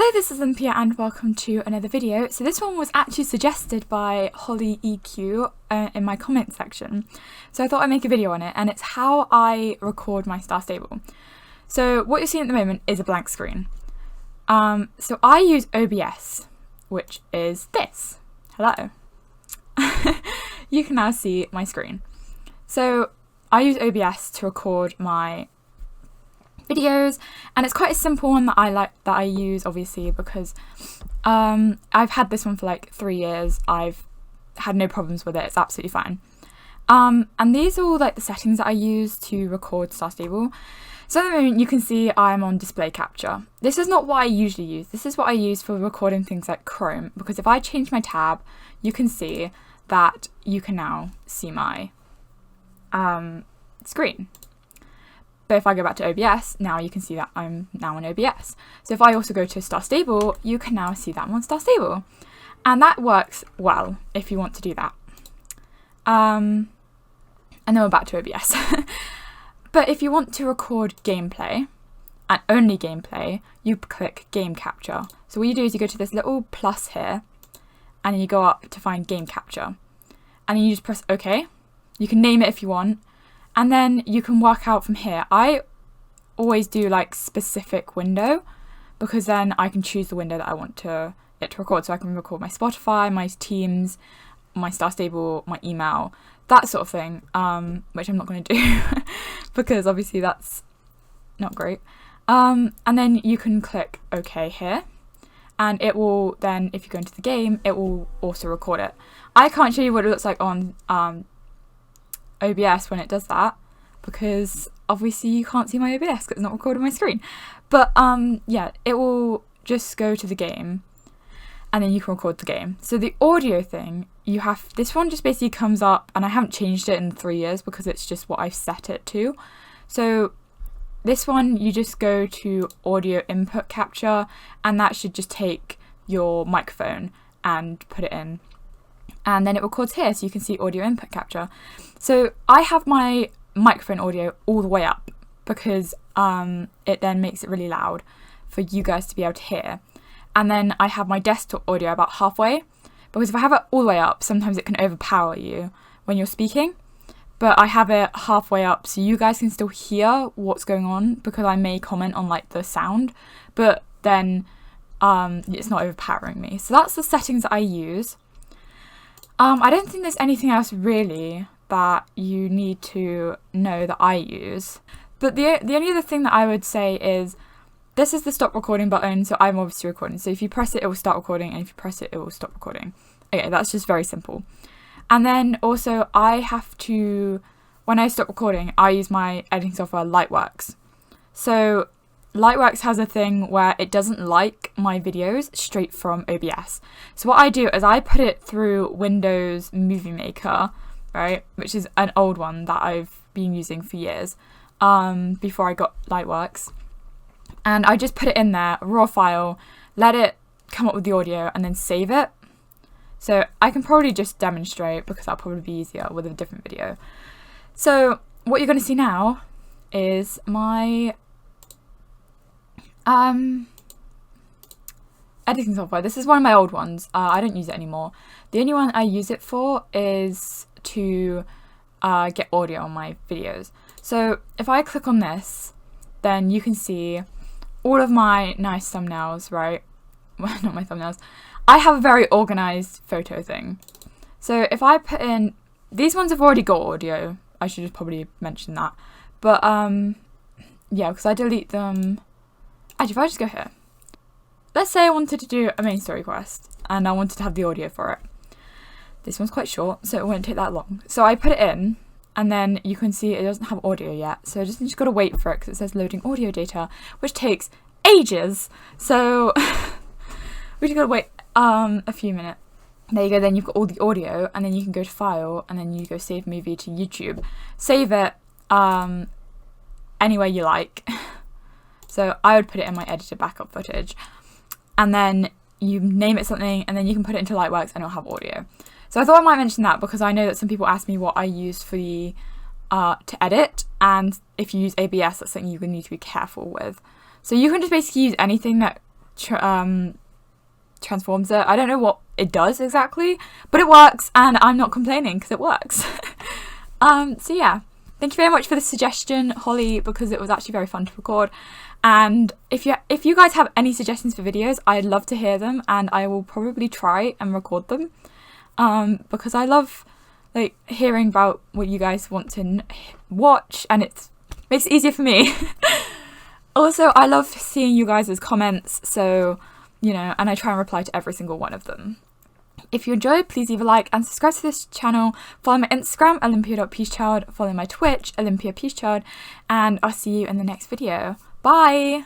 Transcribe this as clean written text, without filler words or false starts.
Hello, this is Olympia and welcome to another video. So this one was actually suggested by Holly EQ in my comment section. So I thought I'd make a video on it, and it's how I record my Star Stable. So what you're seeing at the moment is a blank screen. So I use OBS, which is this. Hello. You can now see my screen. So I use OBS to record my videos, and it's quite a simple one that I use, obviously, because I've had this one for like 3 years. I've had no problems with it. It's absolutely fine. And these are all like the settings that I use to record Star Stable. So at the moment you can see I'm on display capture. This is not what I usually use. This is what I use for recording things like Chrome, because if I change my tab, you can see that you can now see my screen. But if I go back to OBS, now you can see that I'm now on OBS. So if I also go to Star Stable, you can now see that I'm on Star Stable. And that works well if you want to do that. And then we're back to OBS. But if you want to record gameplay, and only gameplay, you click Game Capture. So what you do is you go to this little plus here, and then you go up to find Game Capture. And then you just press OK. You can name it if you want. And then you can work out from here. I always do like specific window, because then I can choose the window that I want it to record. So I can record my Spotify, my Teams, my Star Stable, my email, that sort of thing, which I'm not going to do because obviously that's not great. And then you can click OK here, and it will then, if you go into the game, it will also record it. I can't show you what it looks like on OBS when it does that, because obviously you can't see my OBS because it's not recording my screen. But yeah, it will just go to the game, and then you can record the game. So the audio thing, this one just basically comes up, and I haven't changed it in 3 years because it's just what I've set it to. So this one, you just go to audio input capture, and that should just take your microphone and put it in. And then it records here, so you can see audio input capture. So I have my microphone audio all the way up, because it then makes it really loud for you guys to be able to hear. And then I have my desktop audio about halfway, because if I have it all the way up, sometimes it can overpower you when you're speaking. But I have it halfway up, so you guys can still hear what's going on, because I may comment on like the sound, but then it's not overpowering me. So that's the settings that I use. I don't think there's anything else really that you need to know that I use. But the only other thing that I would say is, this is the stop recording button, so I'm obviously recording. So if you press it, it will start recording, and if you press it, it will stop recording. Okay, that's just very simple. And then also I have to, when I stop recording, I use my editing software Lightworks. So Lightworks has a thing where it doesn't like my videos straight from OBS. So what I do is I put it through Windows Movie Maker, right, which is an old one that I've been using for years, before I got Lightworks. And I just put it in there, a raw file, let it come up with the audio, and then save it. So I can probably just demonstrate, because that'll probably be easier with a different video. So what you're going to see now is my editing software. This is one of my old ones. I don't use it anymore. The only one I use it for is to get audio on my videos. So if I click on this, then you can see all of my nice thumbnails, right? Well, not my thumbnails. I have a very organized photo thing. So if I put in, these ones have already got audio. I should just probably mention that. But yeah, because I delete them. Actually, if I just go here, let's say I wanted to do a main story quest, and I wanted to have the audio for it. This one's quite short, so it won't take that long. So I put it in, and then you can see it doesn't have audio yet. So I just got to wait for it, because it says loading audio data, which takes ages. So we just got to wait a few minutes. There you go, then you've got all the audio, and then you can go to file, and then you go save movie to YouTube. Save it anywhere you like. So I would put it in my edited backup footage, and then you name it something, and then you can put it into Lightworks, and it'll have audio. So I thought I might mention that, because I know that some people ask me what I use for the to edit, and if you use ABS, that's something you need to be careful with. So you can just basically use anything that transforms it. I don't know what it does exactly, but it works, and I'm not complaining because it works. So yeah, thank you very much for the suggestion, Holly, because it was actually very fun to record. And if you guys have any suggestions for videos, I'd love to hear them, and I will probably try and record them, because I love like hearing about what you guys want to watch, and it makes it easier for me. Also, I love seeing you guys' comments, so you know, and I try and reply to every single one of them. If you enjoyed, please leave a like and subscribe to this channel. Follow my Instagram, Olympia.Peacechild. Follow my Twitch, OlympiaPeacechild. And I'll see you in the next video. Bye!